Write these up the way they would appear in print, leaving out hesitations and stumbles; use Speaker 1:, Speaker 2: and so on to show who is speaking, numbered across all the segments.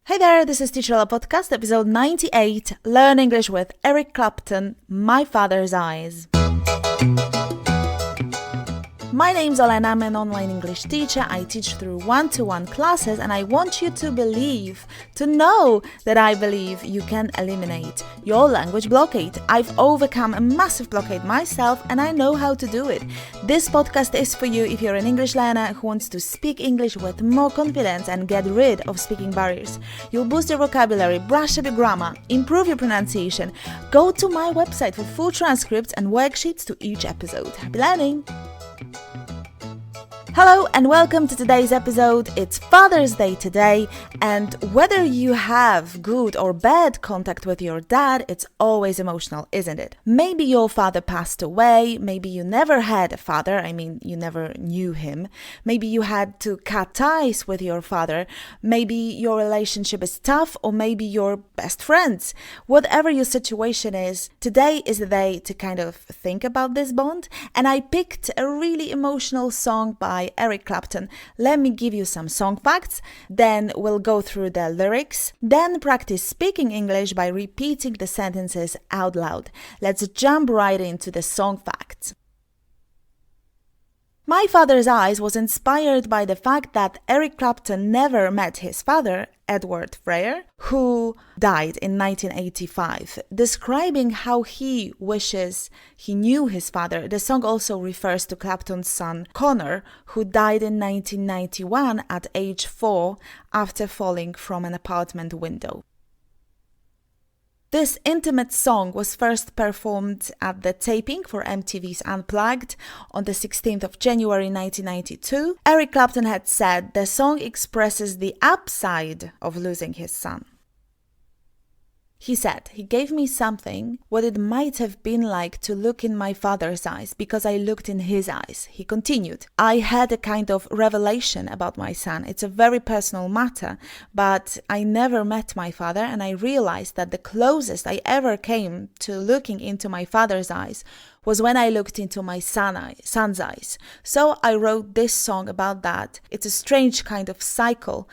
Speaker 1: Hey there, this is Teacher Podcast, episode 98, Learn English with Erica Clapton, My Father's Eyes. My name's Ola and I'm an online English teacher. I teach through one-to-one classes and I want you to know that I believe you can eliminate your language blockade. I've overcome a massive blockade myself and I know how to do it. This podcast is for you if you're an English learner who wants to speak English with more confidence and get rid of speaking barriers. You'll boost your vocabulary, brush up your grammar, improve your pronunciation. Go to my website for full transcripts and worksheets to each episode. Happy learning! Hello and welcome to today's episode. It's Father's Day today, and whether you have good or bad contact with your dad, it's always emotional, isn't it? Maybe your father passed away, maybe you never had a father, you never knew him. Maybe you had to cut ties with your father, maybe your relationship is tough, or maybe you're best friends. Whatever your situation is, today is the day to kind of think about this bond, and I picked a really emotional song by Erica Clapton. Let me give you some song facts, then we'll go through the lyrics, then practice speaking English by repeating the sentences out loud. Let's jump right into the song facts. My Father's Eyes was inspired by the fact that Eric Clapton never met his father, Edward Freyer, who died in 1985. Describing how he wishes he knew his father, the song also refers to Clapton's son, Connor, who died in 1991 at age 4 after falling from an apartment window. This intimate song was first performed at the taping for MTV's Unplugged on the 16th of January 1992. Eric Clapton had said the song expresses the upside of losing his son. He said, "He gave me something, what it might have been like to look in my father's eyes, because I looked in his eyes." He continued, "I had a kind of revelation about my son. It's a very personal matter, but I never met my father, and I realized that the closest I ever came to looking into my father's eyes was when I looked into my son's eyes. So I wrote this song about that. It's a strange kind of cycle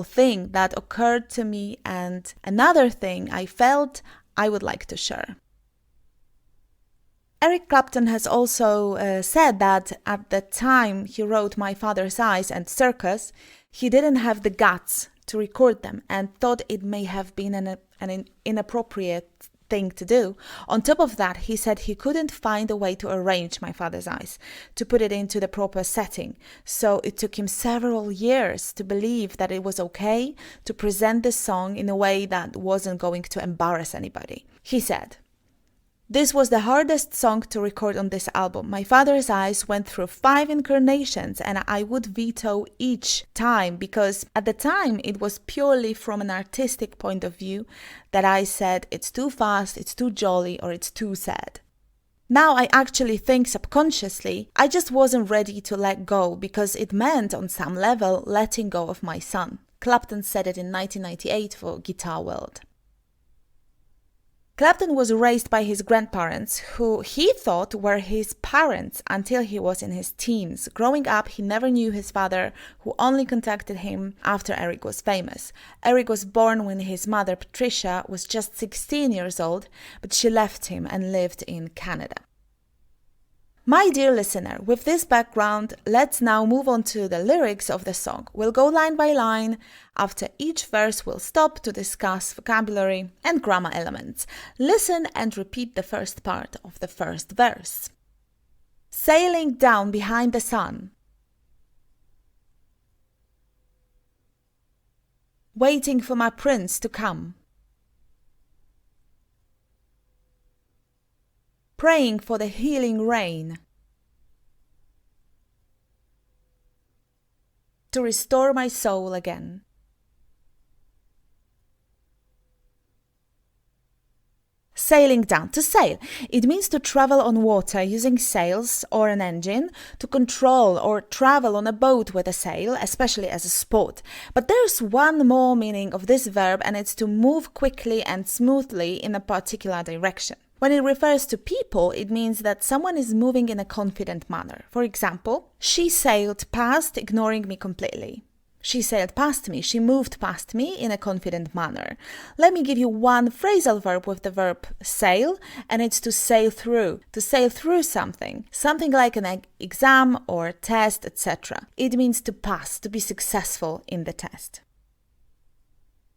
Speaker 1: thing that occurred to me, and another thing I felt I would like to share." Eric Clapton has also said that at the time he wrote My Father's Eyes and Circus, he didn't have the guts to record them and thought it may have been an inappropriate thing to do. On top of that, he said he couldn't find a way to arrange My Father's Eyes, to put it into the proper setting. So it took him several years to believe that it was okay to present the song in a way that wasn't going to embarrass anybody. He said, "This was the hardest song to record on this album. My Father's Eyes went through 5 incarnations and I would veto each time because at the time it was purely from an artistic point of view that I said it's too fast, it's too jolly, or it's too sad. Now I actually think subconsciously I just wasn't ready to let go because it meant on some level letting go of my son." Clapton said it in 1998 for Guitar World. Clapton was raised by his grandparents, who he thought were his parents until he was in his teens. Growing up, he never knew his father, who only contacted him after Eric was famous. Eric was born when his mother, Patricia, was just 16 years old, but she left him and lived in Canada. My dear listener, with this background, let's now move on to the lyrics of the song. We'll go line by line. After each verse, we'll stop to discuss vocabulary and grammar elements. Listen and repeat the first part of the first verse. Sailing down behind the sun, waiting for my prince to come, praying for the healing rain to restore my soul again. Sailing down. To sail. It means to travel on water using sails or an engine, to control or travel on a boat with a sail, especially as a sport. But there's one more meaning of this verb, and it's to move quickly and smoothly in a particular direction. When it refers to people, it means that someone is moving in a confident manner. For example, she sailed past, ignoring me completely. She sailed past me. She moved past me in a confident manner. Let me give you one phrasal verb with the verb sail, and it's to sail through something. Something like an exam or a test, etc. It means to pass, to be successful in the test.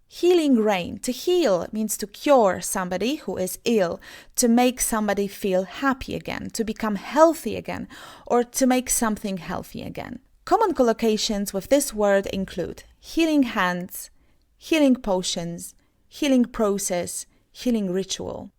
Speaker 1: Healing rain. To heal means to cure somebody who is ill, to make somebody feel happy again, to become healthy again, or to make something healthy again. Common collocations with this word include healing hands, healing potions, healing process, healing ritual.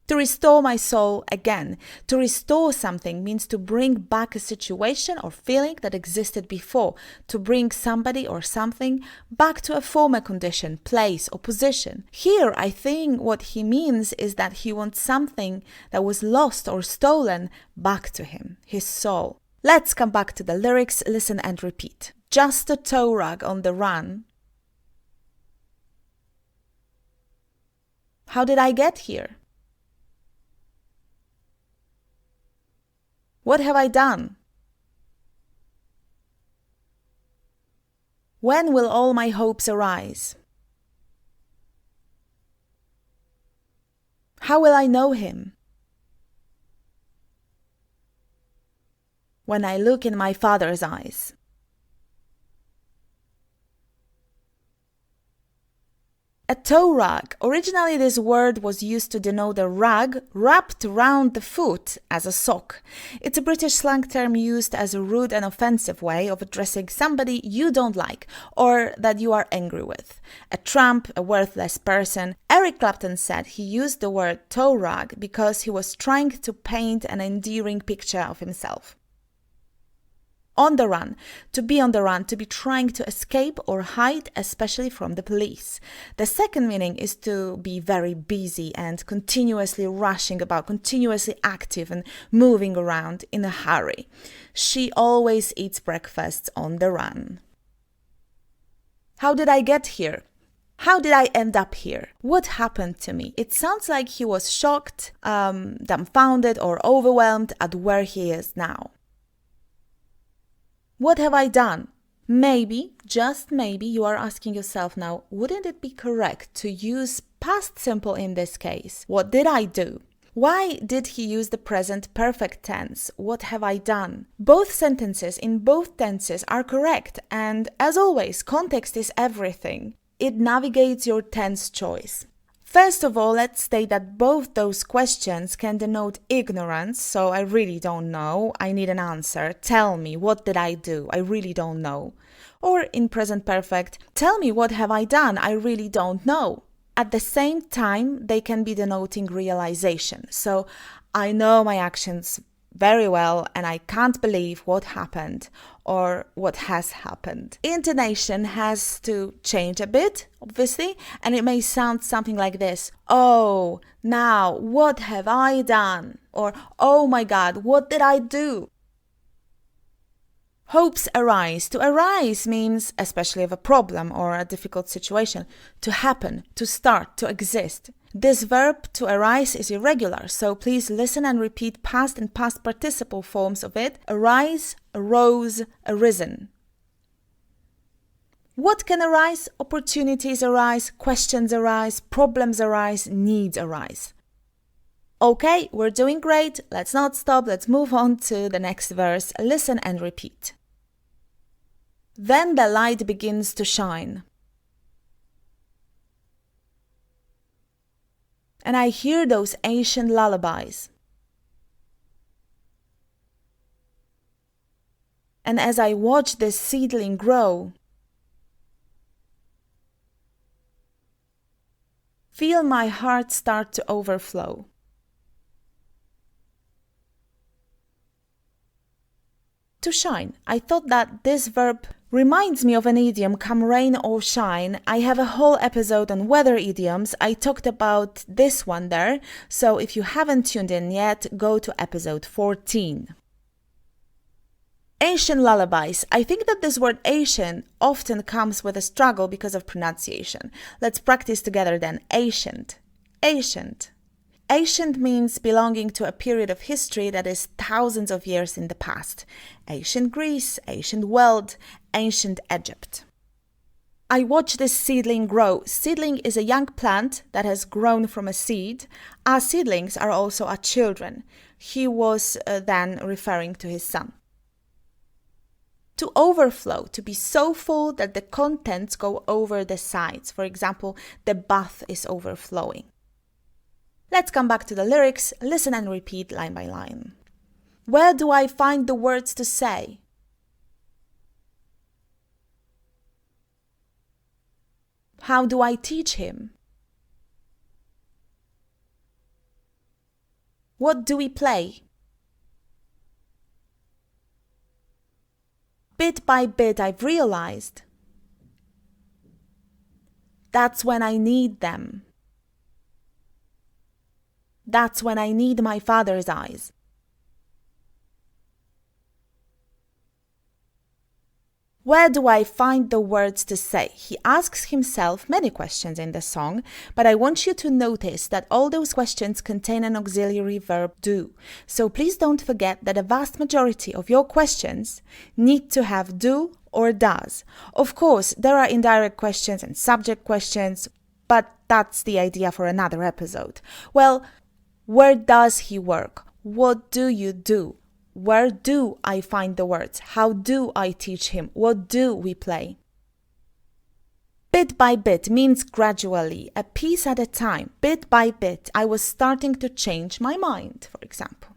Speaker 1: To restore my soul again. To restore something means to bring back a situation or feeling that existed before, to bring somebody or something back to a former condition, place, or position. Here, I think what he means is that he wants something that was lost or stolen back to him, his soul. Let's come back to the lyrics, listen and repeat. Just a tow rag on the run. How did I get here? What have I done? When will all my hopes arise? How will I know him? When I look in my Father's eyes. A tow rag. Originally, this word was used to denote a rag wrapped around the foot as a sock. It's a British slang term used as a rude and offensive way of addressing somebody you don't like or that you are angry with. A tramp, a worthless person. Erica Clapton said he used the word tow rag because he was trying to paint an endearing picture of himself. On the run, to be on the run, to be trying to escape or hide, especially from the police. The second meaning is to be very busy and continuously rushing about, continuously active and moving around in a hurry. She always eats breakfast on the run. How did I get here? How did I end up here? What happened to me? It sounds like he was shocked, dumbfounded or overwhelmed at where he is now. What have I done? Maybe, just maybe, you are asking yourself now, wouldn't it be correct to use past simple in this case? What did I do? Why did he use the present perfect tense? What have I done? Both sentences in both tenses are correct, and as always, context is everything. It navigates your tense choice. First of all, let's state that both those questions can denote ignorance, so I really don't know, I need an answer, tell me, what did I do, I really don't know. Or in present perfect, tell me what have I done, I really don't know. At the same time, they can be denoting realization, so I know my actions very well and I can't believe what happened or what has happened. Intonation has to change a bit, obviously, and it may sound something like this. Oh, now what have I done? Or, oh my God, what did I do? Hopes arise. To arise means, especially of a problem or a difficult situation, to happen, to start, to exist. This verb to arise is irregular, so please listen and repeat past and past participle forms of it. Arise, arose, arisen. What can arise? Opportunities arise, questions arise, problems arise, needs arise. Okay, we're doing great. Let's not stop. Let's move on to the next verse. Listen and repeat. Then the light begins to shine. And I hear those ancient lullabies. And as I watch this seedling grow, feel my heart start to overflow. To shine. I thought that this verb reminds me of an idiom, come rain or shine. I have a whole episode on weather idioms. I talked about this one there, so if you haven't tuned in yet, go to episode 14. Ancient lullabies. I think that this word ancient often comes with a struggle because of pronunciation. Let's practice together then. Ancient, ancient, Ancient means belonging to a period of history that is thousands of years in the past. Ancient Greece, ancient world, ancient Egypt. I watched this seedling grow. Seedling is a young plant that has grown from a seed. Our seedlings are also our children. He was then referring to his son. To overflow, to be so full that the contents go over the sides. For example, the bath is overflowing. Let's come back to the lyrics, listen and repeat line by line. Where do I find the words to say? How do I teach him? What do we play? Bit by bit I've realized. That's when I need them. That's when I need my Father's eyes. Where do I find the words to say? He asks himself many questions in the song, but I want you to notice that all those questions contain an auxiliary verb do. So please don't forget that a vast majority of your questions need to have do or does. Of course, there are indirect questions and subject questions, but that's the idea for another episode. Well, where does he work? What do you do? Where do I find the words? How do I teach him? What do we play? Bit by bit means gradually, a piece at a time. Bit by bit, I was starting to change my mind, for example.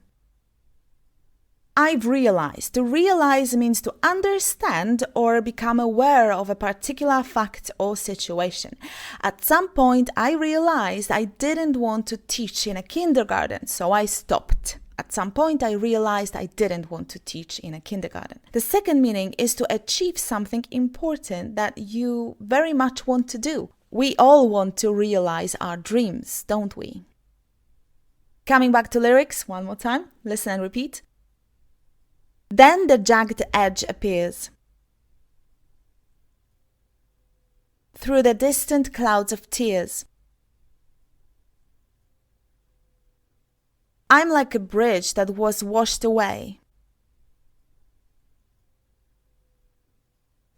Speaker 1: I've realized. To realize means to understand or become aware of a particular fact or situation. At some point, I realized I didn't want to teach in a kindergarten, so I stopped. At some point, I realized I didn't want to teach in a kindergarten. The second meaning is to achieve something important that you very much want to do. We all want to realize our dreams, don't we? Coming back to lyrics, one more time. Listen and repeat. Then the jagged edge appears. Through the distant clouds of tears. I'm like a bridge that was washed away.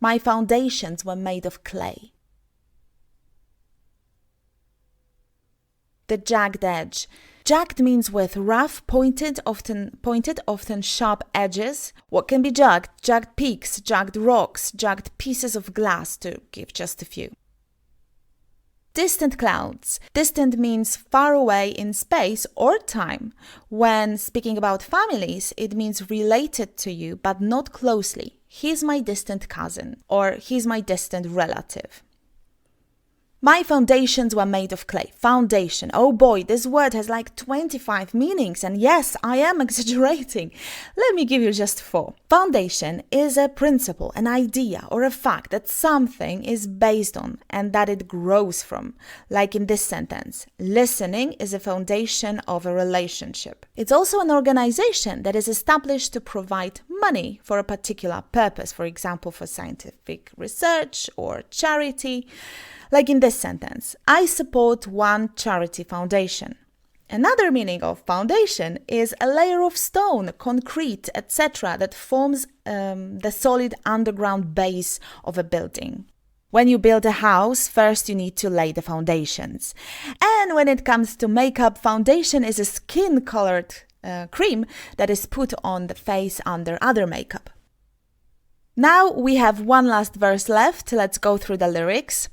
Speaker 1: My foundations were made of clay. The jagged edge. Jagged means with rough, pointed, often sharp edges. What can be jagged? Jagged peaks, jagged rocks, jagged pieces of glass, to give just a few. Distant clouds. Distant means far away in space or time. When speaking about families, it means related to you, but not closely. He's my distant cousin, or he's my distant relative. My foundations were made of clay. Foundation. Oh boy, this word has like 25 meanings. And yes, I am exaggerating. Let me give you just 4. Foundation is a principle, an idea, or a fact that something is based on and that it grows from. Like in this sentence, listening is a foundation of a relationship. It's also an organization that is established to provide money for a particular purpose, for example, for scientific research or charity. Like in this sentence, I support one charity foundation. Another meaning of foundation is a layer of stone, concrete, etc. that forms the solid underground base of a building. When you build a house, first you need to lay the foundations. And when it comes to makeup, foundation is a skin-colored cream that is put on the face under other makeup. Now we have one last verse left. Let's go through the lyrics.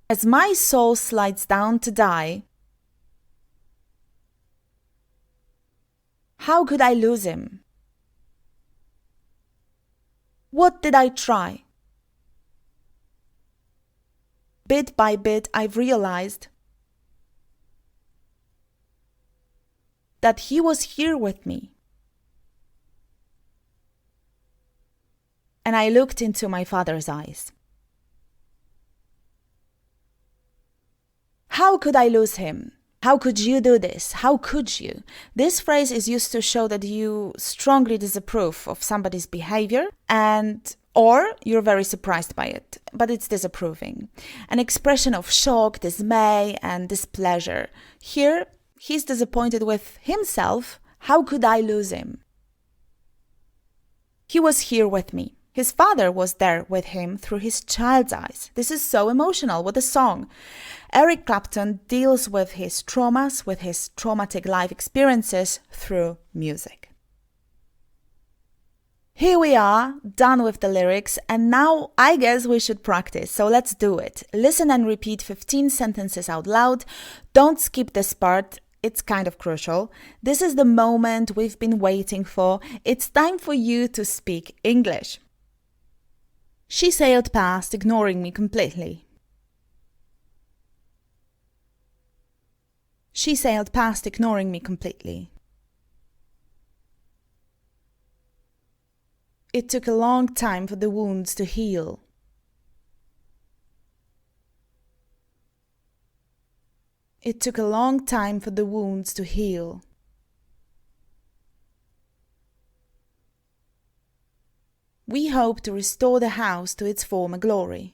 Speaker 1: As my soul slides down to die, how could I lose him? What did I try? Bit by bit, I've realized that he was here with me. And I looked into my Father's eyes. How could I lose him? How could you do this? How could you? This phrase is used to show that you strongly disapprove of somebody's behavior or you're very surprised by it, but it's disapproving. An expression of shock, dismay, and displeasure. Here, He's disappointed with himself. How could I lose him? He was here with me. His father was there with him through his child's eyes. This is so emotional. What a song. Eric Clapton deals with his traumas, with his traumatic life experiences through music. Here we are, done with the lyrics, and now I guess we should practice, so let's do it. Listen and repeat 15 sentences out loud. Don't skip this part, it's kind of crucial. This is the moment we've been waiting for. It's time for you to speak English. She sailed past, ignoring me completely. She sailed past, ignoring me completely. It took a long time for the wounds to heal. It took a long time for the wounds to heal. We hope to restore the house to its former glory.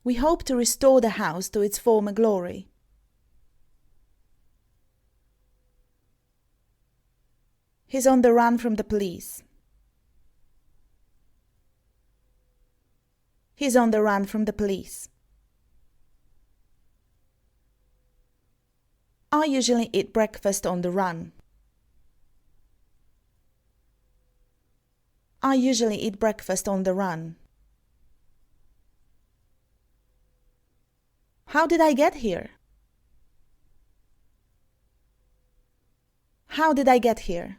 Speaker 1: We hope to restore the house to its former glory. He's on the run from the police. He's on the run from the police. I usually eat breakfast on the run. I usually eat breakfast on the run. How did I get here? How did I get here?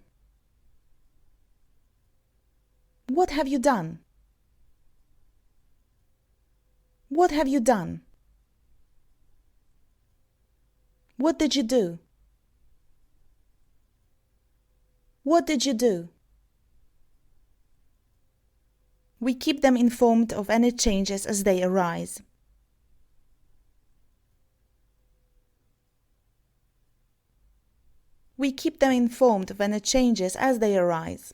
Speaker 1: What have you done? What have you done? What did you do? What did you do? We keep them informed of any changes as they arise. We keep them informed of any changes as they arise.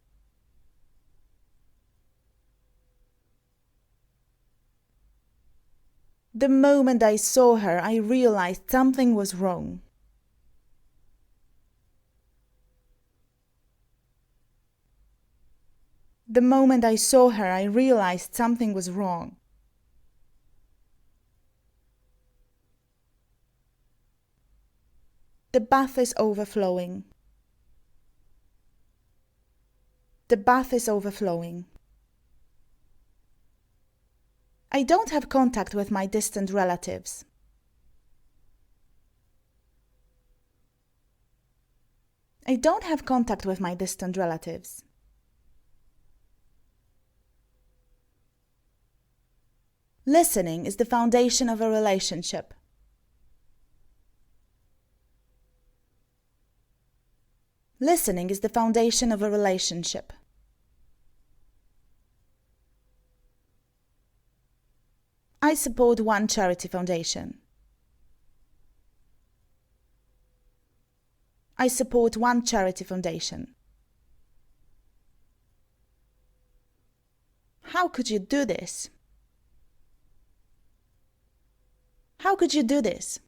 Speaker 1: The moment I saw her, I realized something was wrong. The moment I saw her, I realized something was wrong. The bath is overflowing. The bath is overflowing. I don't have contact with my distant relatives. I don't have contact with my distant relatives. Listening is the foundation of a relationship. Listening is the foundation of a relationship. I support one charity foundation. I support one charity foundation. How could you do this? How could you do this?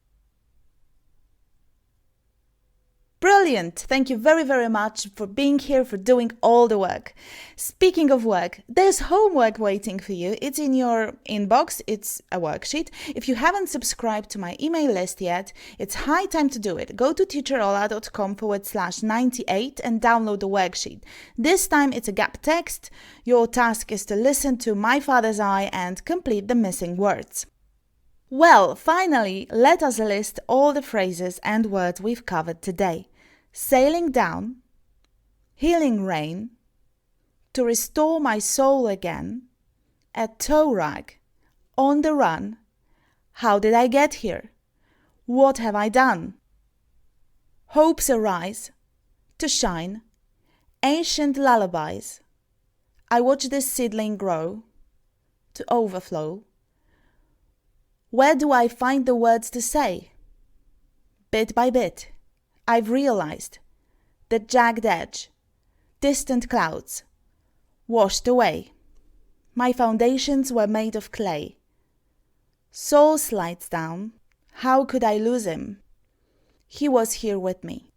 Speaker 1: Brilliant! Thank you very, very much for being here, for doing all the work. Speaking of work, there's homework waiting for you. It's in your inbox. It's a worksheet. If you haven't subscribed to my email list yet, it's high time to do it. Go to teacherola.com/98 and download the worksheet. This time it's a gap text. Your task is to listen to My Father's Eye and complete the missing words. Well, finally, let us list all the phrases and words we've covered today. Sailing down, healing rain, to restore my soul again, a tow rag, on the run, how did I get here? What have I done? Hopes arise, to shine, ancient lullabies, I watch this seedling grow, to overflow. Where do I find the words to say? Bit by bit, I've realized the jagged edge, distant clouds, washed away. My foundations were made of clay. Soul slides down. How could I lose him? He was here with me.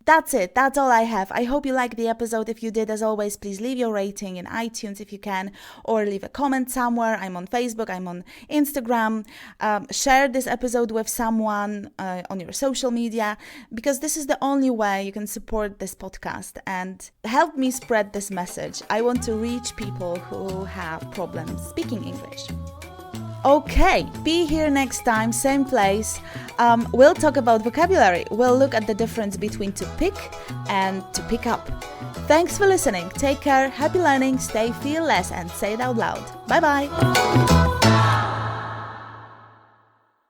Speaker 1: That's it. That's all I have. I hope you liked the episode. If you did, as always, please leave your rating in iTunes if you can, or leave a comment somewhere. I'm on Facebook. I'm on Instagram. Share this episode with someone on your social media, because this is the only way you can support this podcast and help me spread this message. I want to reach people who have problems speaking English. Okay, be here next time, same place. We'll talk about vocabulary. We'll look at the difference between to pick and to pick up. Thanks for listening. Take care, happy learning, stay fearless, and say it out loud. Bye bye.